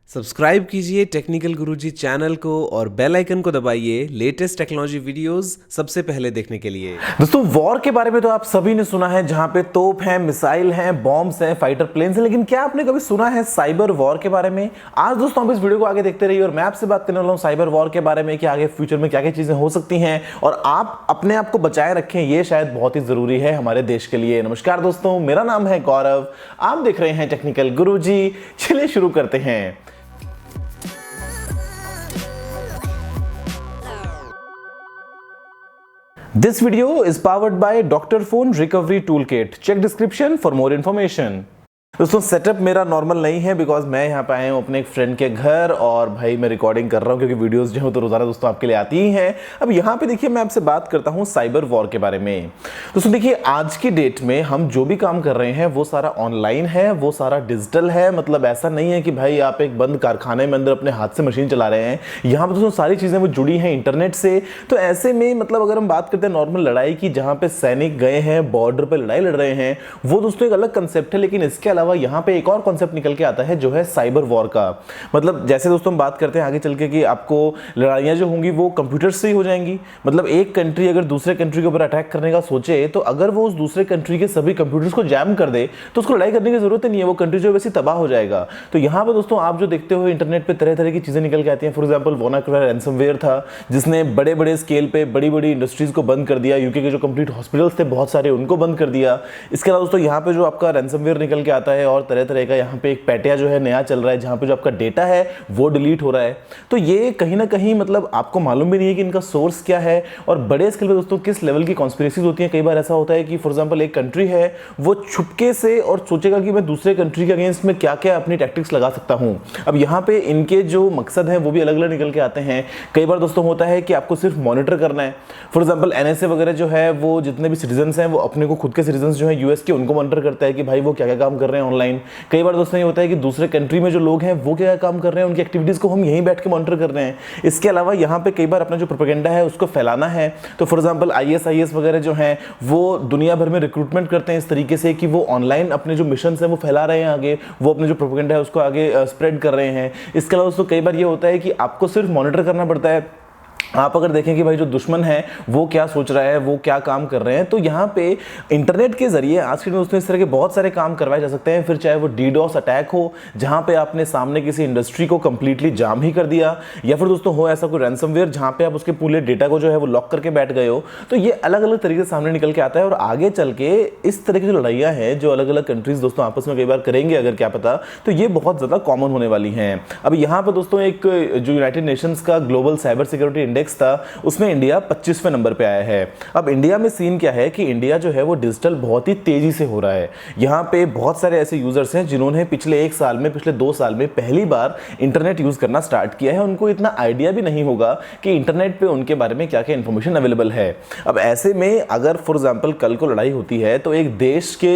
Subscribe कीजिए technical गुरुजी channel को और बेल आइकन को दबाइए लेटेस्ट टेक्नोलॉजी वीडियोस सबसे पहले देखने के लिए। दोस्तों वॉर के बारे में तो आप सभी ने सुना है, जहां पे तोप हैं, मिसाइल हैं, बॉम्ब्स हैं, फाइटर प्लेन्स हैं, लेकिन क्या आपने कभी सुना है साइबर वॉर के बारे में? आज दोस्तों हम इस वीडियो को आगे देखते रहिए और मैं आपसे बात करने वाला हूं साइबर वॉर के बारे में कि आगे फ्यूचर में क्या क्या चीजें हो सकती हैं और आप अपने आप को बचाए रखें, ये शायद बहुत ही जरूरी है हमारे देश के लिए। नमस्कार दोस्तों, मेरा नाम है गौरव, आप देख रहे हैं टेक्निकल गुरुजी। चलिए शुरू करते हैं। This video is powered by Dr. Phone Recovery Toolkit. Check description for more information. दोस्तों सेटअप मेरा नॉर्मल नहीं है बिकॉज मैं यहाँ पे आया हूँ अपने एक फ्रेंड के घर और भाई मैं रिकॉर्डिंग कर रहा हूँ क्योंकि वीडियोस जो है तो रोजाना दोस्तों आपके लिए आती ही हैं। अब यहाँ पे देखिए मैं आपसे बात करता हूँ साइबर वॉर के बारे में। दोस्तों देखिए आज की डेट में हम जो भी काम कर रहे हैं वो सारा ऑनलाइन है, वो सारा डिजिटल है। मतलब ऐसा नहीं है कि भाई आप एक बंद कारखाने में अंदर अपने हाथ से मशीन चला रहे हैं। यहाँ पर दोस्तों सारी चीजें वो जुड़ी हैं इंटरनेट से। तो ऐसे में मतलब अगर हम बात करते हैं नॉर्मल लड़ाई की, जहाँ पे सैनिक गए हैं बॉर्डर पर लड़ाई लड़ रहे हैं, वो दोस्तों एक अलग कंसेप्ट है। लेकिन इसके अलावा यहाँ पे एक और कॉन्सेप्ट निकल के आता है जो है साइबर वॉर का। मतलब जैसे दोस्तों हम बात करते हैं आगे चल के कि आपको लड़ाइयां जो होंगी वो कंप्यूटर से ही हो जाएंगी। मतलब एक कंट्री अगर दूसरे कंट्री के ऊपर अटैक करने का सोचे तो अगर वो उस दूसरे कंट्री के सभी कंप्यूटर्स को जैम कर दे तो उसको लड़ाई करने की जरूरत नहीं है, वो कंट्री जो वैसे तबाह हो जाएगा। तो यहाँ पर दोस्तों आप जो देखते हो इंटरनेट पे तरह तरह की चीजें निकल के आती हैं। फॉर एग्जाम्पल WannaCry रैंसमवेयर था जिसने बड़े बड़े स्केल पे बड़ी बड़ी इंडस्ट्रीज को बंद कर दिया। यूके के जो कंप्लीट हॉस्पिटल्स थे बहुत सारे उनको बंद कर दिया। इसके अलावा दोस्तों यहाँ पे जो आपका रैंसमवेयर निकल के आता है और तरह तरह का यहाँ पे एक पैटिया जो है नया चल रहा है जहां पे जो आपका डेटा है वो डिलीट हो रहा है। तो ये कहीं ना कहीं मतलब आपको मालूम भी नहीं है कि इनका सोर्स क्या है और बड़े स्केल पे दोस्तों किस लेवल की कॉन्स्पिरेसीज होती हैं। कई बार ऐसा होता है कि फॉर एग्जांपल एक कंट्री है वो छुपके से और सोचेगा कि मैं दूसरे कंट्री के अगेंस्ट में क्या क्या अपनी टैक्टिक्स लगा सकता हूं। अब यहाँ पे इनके जो मकसद है वो भी अलग अलग निकल के आते हैं। कई बार दोस्तों होता है कि आपको सिर्फ मॉनिटर करना है। फॉर एग्जाम्पल NSA वगैरह जो है वो जितने भी सिटीजन हैं वो अपने को खुद के सिटीजन जो है US के उनको मॉनिटर करता है कि भाई वो क्या क्या काम कर रहे हैं ऑनलाइन। कई बार दोस्तों ये होता है कि दूसरे कंट्री में जो लोग हैं वो क्या काम कर रहे हैं, उनकी एक्टिविटीज को हम यहीं बैठ के मॉनिटर कर रहे हैं। इसके अलावा यहाँ पे कई बार अपना जो प्रोपेगेंडा है उसको फैलाना है। तो फॉर एग्जांपल IS वगैरह जो हैं वो दुनिया भर में रिक्रूटमेंट करते हैं इस तरीके से कि वो ऑनलाइन अपने जो मिशन है वो फैला रहे हैं आगे, वो अपने जो प्रोपेगेंडा है उसको आगे स्प्रेड कर रहे हैं। इसके अलावा दोस्तों कई बार ये होता है कि आपको सिर्फ मॉनिटर करना पड़ता है। आप अगर देखें कि भाई जो दुश्मन है वो क्या सोच रहा है, वो क्या काम कर रहे हैं, तो यहाँ पे इंटरनेट के जरिए आज के दोस्तों इस तरह के बहुत सारे काम करवाए जा सकते हैं। फिर चाहे वो DDoS अटैक हो जहाँ पे आपने सामने किसी इंडस्ट्री को कंप्लीटली जाम ही कर दिया, या फिर दोस्तों हो ऐसा कोई रैंसमवेयर जहाँ पे आप उसके पूरे डेटा को जो है वो लॉक करके बैठ गए हो। तो ये अलग अलग तरीके से सामने निकल के आता है और आगे चल के इस तरह की जो लड़ाइयाँ हैं जो अलग अलग कंट्रीज दोस्तों आपस में कई बार करेंगे अगर क्या पता, तो ये बहुत ज़्यादा कॉमन होने वाली हैं। अब यहाँ पर दोस्तों एक जो यूनाइटेड नेशंस का ग्लोबल साइबर सिक्योरिटी इंडेक्स था उसमें इंडिया 25वें नंबर पे आया है। अब इंडिया में सीन क्या है कि इंडिया जो है वो डिजिटल बहुत ही तेजी से हो रहा है। यहाँ पे बहुत सारे ऐसे यूजर्स हैं जिन्होंने पिछले 1 साल में, पिछले 2 साल में पहली बार इंटरनेट यूज करना स्टार्ट किया है। उनको इतना आइडिया भी नहीं होगा कि इंटरनेट पे उनके बारे में क्या क्या इंफॉर्मेशन अवेलेबल है। अब ऐसे में अगर फॉर एग्जाम्पल कल को लड़ाई होती है तो एक देश के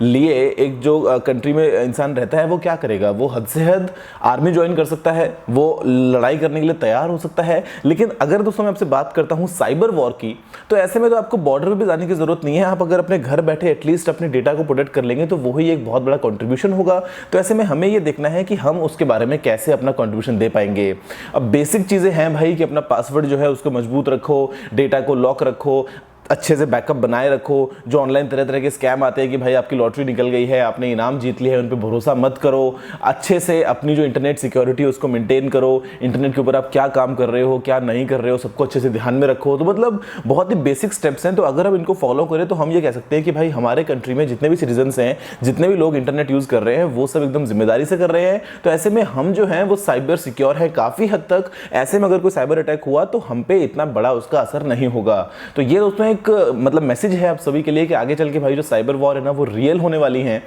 लिए एक जो कंट्री में इंसान रहता है वो क्या करेगा, वो हद से हद आर्मी ज्वाइन कर सकता है, वो लड़ाई करने के लिए तैयार हो सकता है। लेकिन अगर दोस्तों मैं आपसे बात करता हूं साइबर वॉर की, तो ऐसे में तो आपको बॉर्डर पे भी जाने की जरूरत नहीं है। आप अगर अपने घर बैठे एटलीस्ट अपने डेटा को प्रोटेक्ट कर लेंगे तो वही एक बहुत बड़ा कंट्रीब्यूशन होगा। तो ऐसे में हमें ये देखना है कि हम उसके बारे में कैसे अपना कंट्रीब्यूशन दे पाएंगे। अब बेसिक चीजें हैं भाई कि अपना पासवर्ड जो है उसको मजबूत रखो, डेटा को लॉक रखो, अच्छे से बैकअप बनाए रखो। जो ऑनलाइन तरह तरह के स्कैम आते हैं कि भाई आपकी लॉटरी निकल गई है, आपने इनाम जीत लिया है, उन पे भरोसा मत करो। अच्छे से अपनी जो इंटरनेट सिक्योरिटी है उसको मेंटेन करो। इंटरनेट के ऊपर आप क्या काम कर रहे हो, क्या नहीं कर रहे हो, सबको अच्छे से ध्यान में रखो। तो मतलब बहुत ही बेसिक स्टेप्स हैं। तो अगर हम इनको फॉलो करें तो हम ये कह सकते हैं कि भाई हमारे कंट्री में जितने भी सिटीजन्स हैं, जितने भी लोग इंटरनेट यूज़ कर रहे हैं वो सब एकदम जिम्मेदारी से कर रहे हैं। तो ऐसे में हम जो हैं वो साइबर सिक्योर है काफ़ी हद तक। ऐसे में अगर कोई साइबर अटैक हुआ तो हम पे इतना बड़ा उसका असर नहीं होगा। तो ये दोस्तों एक मतलब मैसेज है आप सभी के लिए कि आगे चल के भाई जो साइबर वॉर है ना वो रियल होने वाली हैं।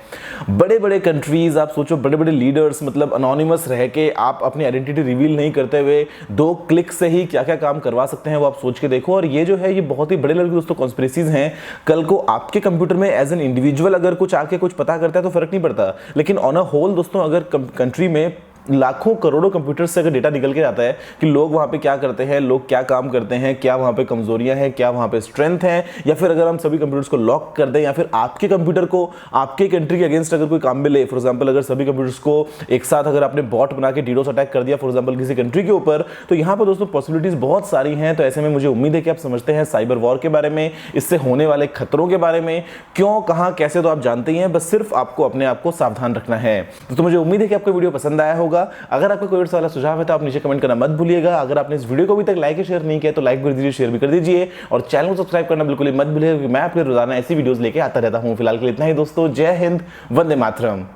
बड़े बड़े कंट्रीज आप सोचो, बड़े बड़े लीडर्स मतलब अनोनिमस रह के आप अपनी आइडेंटिटी रिवील नहीं करते हुए 2 क्लिक से ही क्या क्या काम करवा सकते हैं वो आप सोच के देखो। और ये जो है ये बहुत ही बड़े लेवल की दोस्तों कॉन्स्पिरेसीज हैं। कल को आपके कंप्यूटर में एज एन इंडिविजुअल अगर कुछ आके कुछ पता करता है तो फर्क नहीं पड़ता, लेकिन ऑन अ होल दोस्तों अगर कंट्री में लाखों करोड़ों कंप्यूटर्स से अगर डेटा निकल के आता है कि लोग वहाँ पे क्या करते हैं, लोग क्या काम करते हैं, क्या वहाँ पे कमजोरियां हैं, क्या वहाँ पे स्ट्रेंथ है, या फिर अगर हम सभी कंप्यूटर्स को लॉक कर दें, या फिर आपके कंप्यूटर को आपके कंट्री के अगेंस्ट अगर कोई काम में ले, फॉर एग्जाम्पल अगर सभी कंप्यूटर्स को एक साथ अगर आपने बॉट बना के डीडोस अटैक कर दिया फॉर एग्जाम्पल किसी कंट्री के ऊपर, तो यहाँ पर दोस्तों पॉसिबिलिटीज बहुत सारी हैं। तो ऐसे में मुझे उम्मीद है कि आप समझते हैं साइबर वॉर के बारे में, इससे होने वाले खतरों के बारे में, क्यों कहां कैसे तो आप जानते ही हैं, बस सिर्फ आपको अपने आप को सावधान रखना है। तो मुझे उम्मीद है कि आपको वीडियो पसंद आया होगा। अगर आपका कोई सवाल सुझाव है तो आप नीचे कमेंट करना मत भूलिएगा। अगर आपने इस वीडियो को अभी तक लाइक और शेयर नहीं किया तो लाइक कर दीजिए, शेयर भी कर दीजिए, और चैनल को सब्सक्राइब करना बिल्कुल ही मत भूलिएगा, क्योंकि मैं आपके रोजाना ऐसी वीडियोस लेके आता रहता हूं। फिलहाल के लिए इतना ही दोस्तों, जय हिंद, वंदे मातरम।